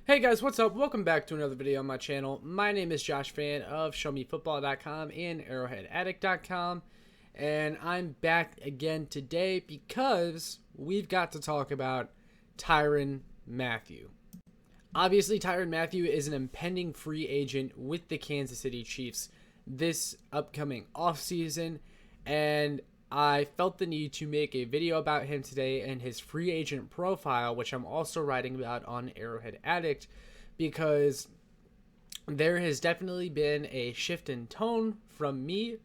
Hey guys, what's up? Welcome back to another video on my channel. My name is Josh Fan of ShowMeFootball.com and ArrowheadAddict.com, and I'm back again today because we've got to talk about Tyrann Mathieu. Obviously, Tyrann Mathieu is an impending free agent with the Kansas City Chiefs this upcoming offseason, and I felt the need to make a video about him today and his free agent profile, which I'm also writing about on Arrowhead Addict, because there has definitely been a shift in tone from me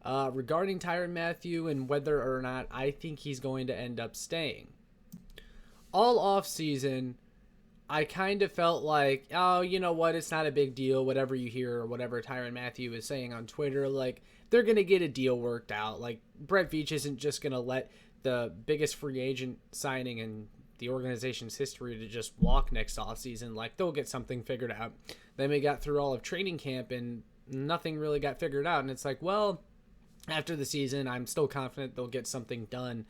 regarding Tyrann Mathieu and whether or not I think he's going to end up staying. All offseason, I kind of felt like, oh, you know what? It's not a big deal. Whatever you hear or whatever Tyrann Mathieu is saying on Twitter, like, they're going to get a deal worked out. Like, Brett Veach isn't just going to let the biggest free agent signing in the organization's history to just walk next offseason. Like, they'll get something figured out. Then we got through all of training camp and nothing really got figured out. And it's like, well, after the season, I'm still confident they'll get something done.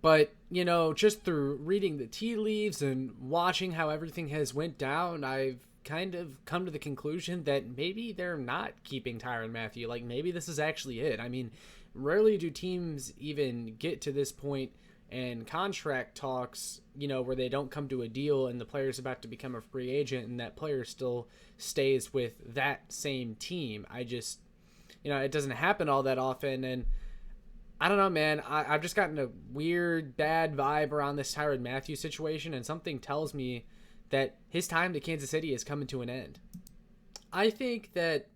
But, you know, just through reading the tea leaves and watching how everything has went down, I've kind of come to the conclusion that maybe they're not keeping Tyrann Mathieu. Like, maybe this is actually it. I mean, rarely do teams even get to this point in contract talks, you know, where they don't come to a deal and the player's about to become a free agent and that player still stays with that same team. It doesn't happen all that often. And I don't know, man. I've just gotten a weird, bad vibe around this Tyrann Mathieu situation, and something tells me that his time to Kansas City is coming to an end. I think that,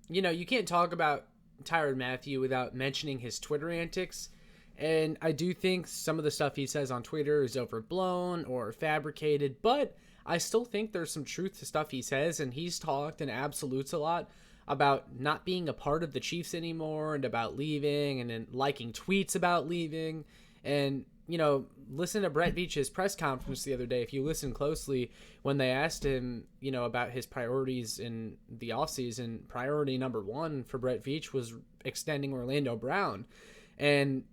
you can't talk about Tyrann Mathieu without mentioning his Twitter antics, and I do think some of the stuff he says on Twitter is overblown or fabricated, but I still think there's some truth to stuff he says, and he's talked in absolutes a lot about not being a part of the Chiefs anymore and about leaving and then liking tweets about leaving. And, listen to Brett Veach's press conference the other day. If you listen closely, when they asked him, about his priorities in the offseason, priority number one for Brett Veach was extending Orlando Brown. And,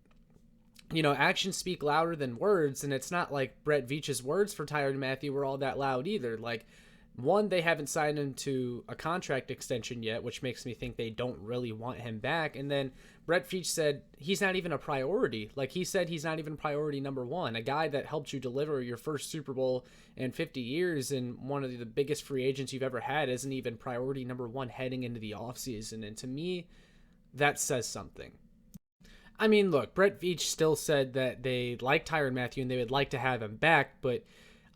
actions speak louder than words. And it's not like Brett Veach's words for Tyrann Mathieu were all that loud either. Like, one, they haven't signed him to a contract extension yet, which makes me think they don't really want him back. And then Brett Veach said he's not even a priority. Like, he said he's not even priority number one. A guy that helped you deliver your first Super Bowl in 50 years and one of the biggest free agents you've ever had isn't even priority number one heading into the offseason. And to me, that says something. I mean, look, Brett Veach still said that they like Tyrann Mathieu and they would like to have him back, but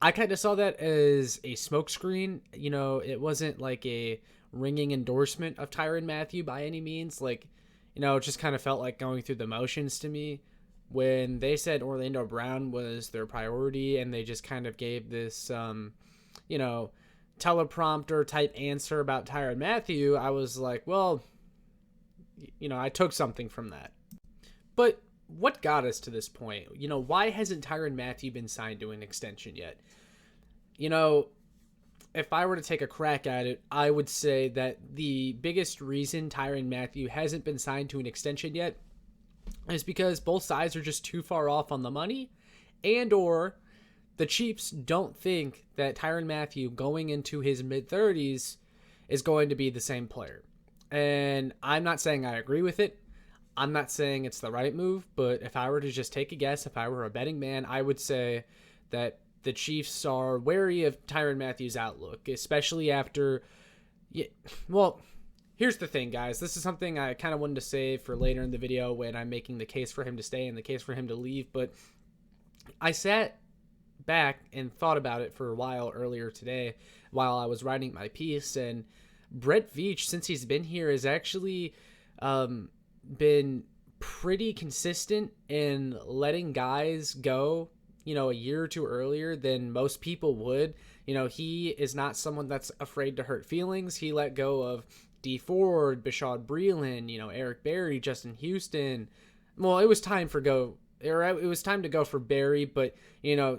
I kind of saw that as a smokescreen. It wasn't like a ringing endorsement of Tyrann Mathieu by any means. Like, it just kind of felt like going through the motions to me when they said Orlando Brown was their priority and they just kind of gave this, teleprompter type answer about Tyrann Mathieu. I was like, well, I took something from that. But what got us to this point? Why hasn't Tyrann Mathieu been signed to an extension yet? If I were to take a crack at it, I would say that the biggest reason Tyrann Mathieu hasn't been signed to an extension yet is because both sides are just too far off on the money, and or the Chiefs don't think that Tyrann Mathieu going into his mid-30s is going to be the same player. And I'm not saying I agree with it. I'm not saying it's the right move, but if I were to just take a guess, if I were a betting man, I would say that the Chiefs are wary of Tyrann Mathieu's outlook, especially after... Well, here's the thing, guys. This is something I kind of wanted to save for later in the video when I'm making the case for him to stay and the case for him to leave, but I sat back and thought about it for a while earlier today while I was writing my piece, and Brett Veach, since he's been here, has actually... been pretty consistent in letting guys go, a year or two earlier than most people would. He is not someone that's afraid to hurt feelings. He let go of D Ford, Bashaud Breeland, Eric Berry, Justin Houston. Well, it was time to go for Berry, but,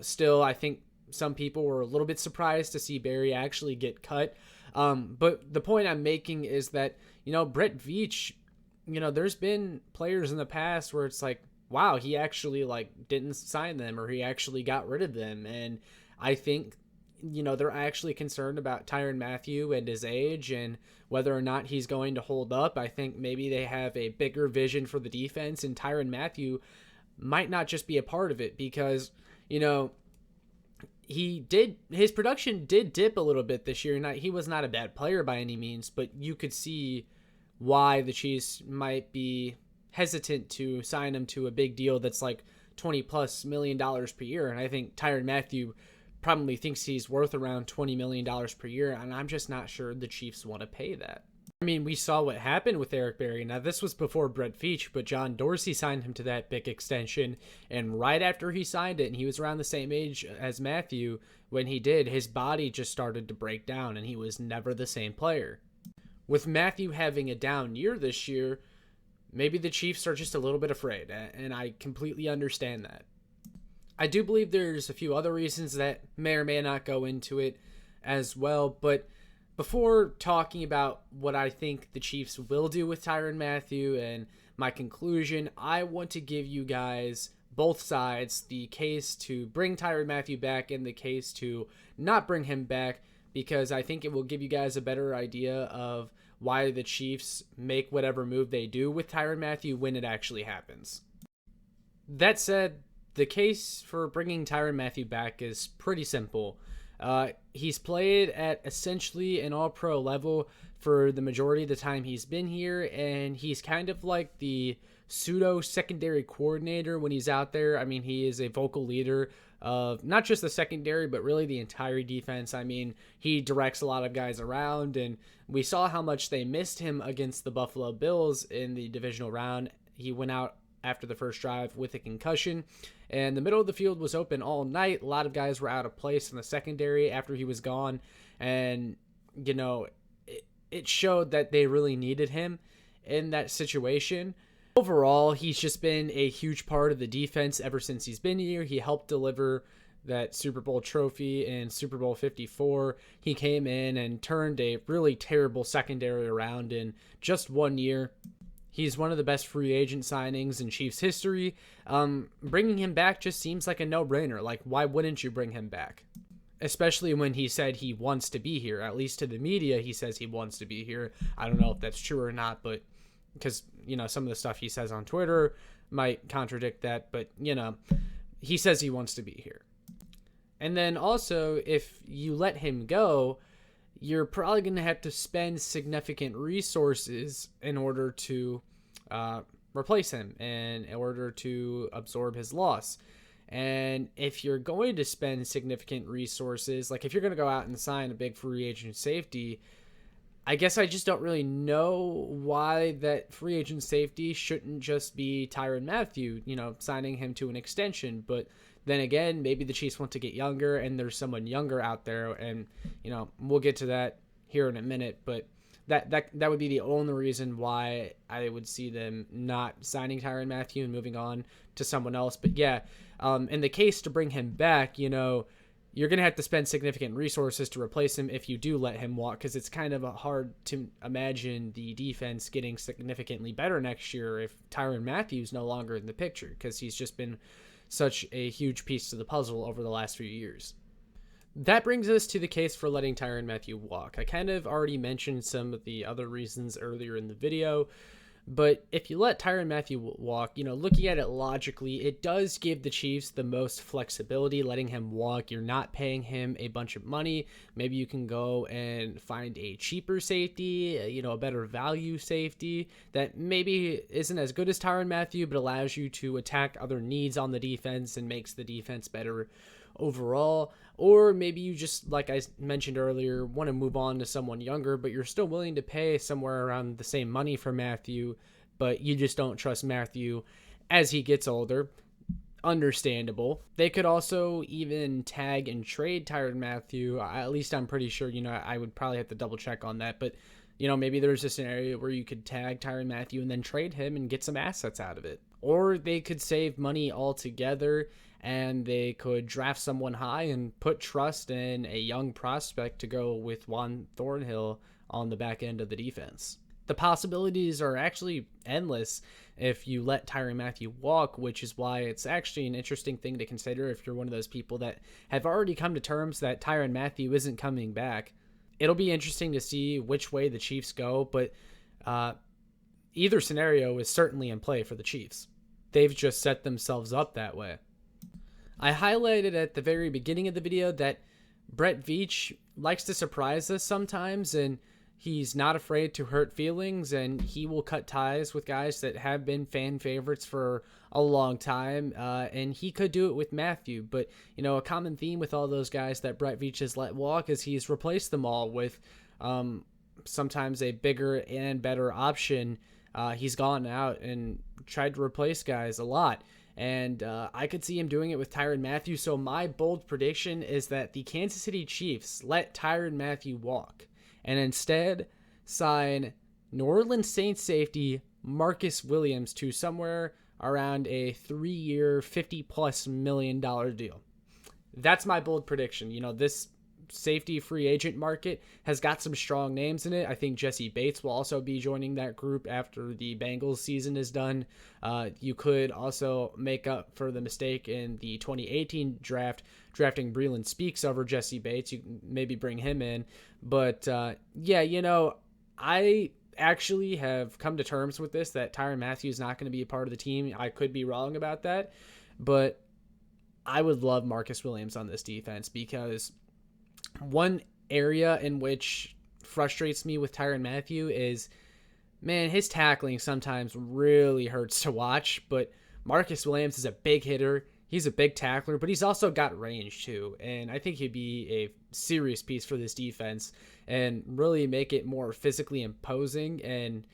still, I think some people were a little bit surprised to see Berry actually get cut. But the point I'm making is that, Brett Veach, there's been players in the past where it's like, wow, he actually didn't sign them or he actually got rid of them. And I think they're actually concerned about Tyrann Mathieu and his age and whether or not he's going to hold up. I think maybe they have a bigger vision for the defense, and Tyrann Mathieu might not just be a part of it because, his production did dip a little bit this year. He was not a bad player by any means, but you could see why the Chiefs might be hesitant to sign him to a big deal that's like $20+ million per year. And I think Tyrann Mathieu probably thinks he's worth around $20 million per year, and I'm just not sure the Chiefs want to pay that. I mean, we saw what happened with Eric Berry. Now, this was before Brett Veach, but John Dorsey signed him to that big extension, and right after he signed it, and he was around the same age as Mathieu when he did, his body just started to break down, and he was never the same player. With Mathieu having a down year this year, maybe the Chiefs are just a little bit afraid, and I completely understand that. I do believe there's a few other reasons that may or may not go into it as well, but before talking about what I think the Chiefs will do with Tyrann Mathieu and my conclusion, I want to give you guys both sides, the case to bring Tyrann Mathieu back and the case to not bring him back, because I think it will give you guys a better idea of why the Chiefs make whatever move they do with Tyrann Mathieu when it actually happens. That said, the case for bringing Tyrann Mathieu back is pretty simple. He's played at essentially an all-pro level for the majority of the time he's been here, and he's kind of like the pseudo-secondary coordinator when he's out there. I mean, he is a vocal leader of not just the secondary, but really the entire defense. I mean, he directs a lot of guys around, and we saw how much they missed him against the Buffalo Bills in the divisional round. He went out after the first drive with a concussion, and the middle of the field was open all night. A lot of guys were out of place in the secondary after he was gone, and it showed that they really needed him in that situation. Overall, he's just been a huge part of the defense ever since he's been here. He helped deliver that Super Bowl trophy in Super Bowl 54. He came in and turned a really terrible secondary around in just 1 year. He's one of the best free agent signings in Chiefs history. Bringing him back just seems like a no-brainer. Like, why wouldn't you bring him back? Especially when he said he wants to be here. At least to the media, he says he wants to be here. I don't know if that's true or not, but because, some of the stuff he says on Twitter might contradict that. But, he says he wants to be here. And then also, if you let him go, you're probably going to have to spend significant resources in order to replace him and in order to absorb his loss. And if you're going to spend significant resources, like if you're going to go out and sign a big free agent safety, I guess I just don't really know why that free agent safety shouldn't just be Tyrann Mathieu, signing him to an extension. But then again, maybe the Chiefs want to get younger and there's someone younger out there, and we'll get to that here in a minute, but that would be the only reason why I would see them not signing Tyrann Mathieu and moving on to someone else. But yeah, in the case to bring him back, you're going to have to spend significant resources to replace him if you do let him walk, because it's kind of hard to imagine the defense getting significantly better next year if Tyrann Mathieu's no longer in the picture, because he's just been such a huge piece to the puzzle over the last few years. That brings us to the case for letting Tyrann Mathieu walk. I kind of already mentioned some of the other reasons earlier in the video, but if you let Tyrann Mathieu walk, looking at it logically, it does give the Chiefs the most flexibility letting him walk. You're not paying him a bunch of money. Maybe you can go and find a cheaper safety, a better value safety that maybe isn't as good as Tyrann Mathieu, but allows you to attack other needs on the defense and makes the defense better overall. Or maybe you just, like I mentioned earlier, want to move on to someone younger, but you're still willing to pay somewhere around the same money for Mathieu, but you just don't trust Mathieu as he gets older. Understandable. They could also even tag and trade Tyrann Mathieu. At least I'm pretty sure, I would probably have to double check on that, but maybe there's a scenario where you could tag Tyrann Mathieu and then trade him and get some assets out of it. Or they could save money altogether and they could draft someone high and put trust in a young prospect to go with Juan Thornhill on the back end of the defense. the possibilities are actually endless if you let Tyrann Mathieu walk, which is why it's actually an interesting thing to consider if you're one of those people that have already come to terms that Tyrann Mathieu isn't coming back. It'll be interesting to see which way the Chiefs go, but either scenario is certainly in play for the Chiefs. They've just set themselves up that way. I highlighted at the very beginning of the video that Brett Veach likes to surprise us sometimes, and he's not afraid to hurt feelings, and he will cut ties with guys that have been fan favorites for a long time, and he could do it with Mathieu. But, you know, a common theme with all those guys that Brett Veach has let walk is he's replaced them all with sometimes a bigger and better option. He's gone out and tried to replace guys a lot. And I could see him doing it with Tyrann Mathieu. So my bold prediction is that the Kansas City Chiefs let Tyrann Mathieu walk and instead sign New Orleans Saints safety Marcus Williams to somewhere around a 3-year, $50+ million deal. That's my bold prediction. You know, this safety free agent market has got some strong names in it. I think Jesse Bates will also be joining that group after the Bengals season is done. You could also make up for the mistake in the 2018 draft, drafting Breeland Speaks over Jesse Bates. You can maybe bring him in. But yeah, you know, I actually have come to terms with this, that Tyrann Mathieu is not going to be a part of the team. I could be wrong about that, but I would love Marcus Williams on this defense, because one area in which frustrates me with Tyrann Mathieu is, man, his tackling sometimes really hurts to watch. But Marcus Williams is a big hitter. He's a big tackler, but he's also got range too. And I think he'd be a serious piece for this defense and really make it more physically imposing and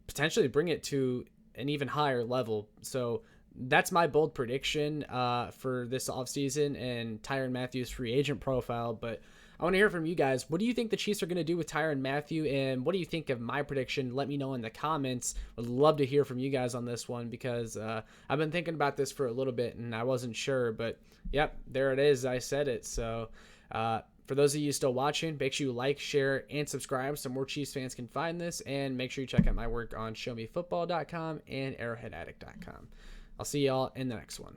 potentially bring it to an even higher level. So that's my bold prediction for this offseason and Tyrann Mathieu's free agent profile. But I want to hear from you guys. What do you think the Chiefs are going to do with Tyrann Mathieu, and what do you think of my prediction? Let me know in the comments. Would love to hear from you guys on this one, because I've been thinking about this for a little bit and I wasn't sure. But yep, there it is. I said it. So for those of you still watching, make sure you like, share, and subscribe so more Chiefs fans can find this. And make sure you check out my work on ShowMeFootball.com and ArrowheadAddict.com. I'll see y'all in the next one.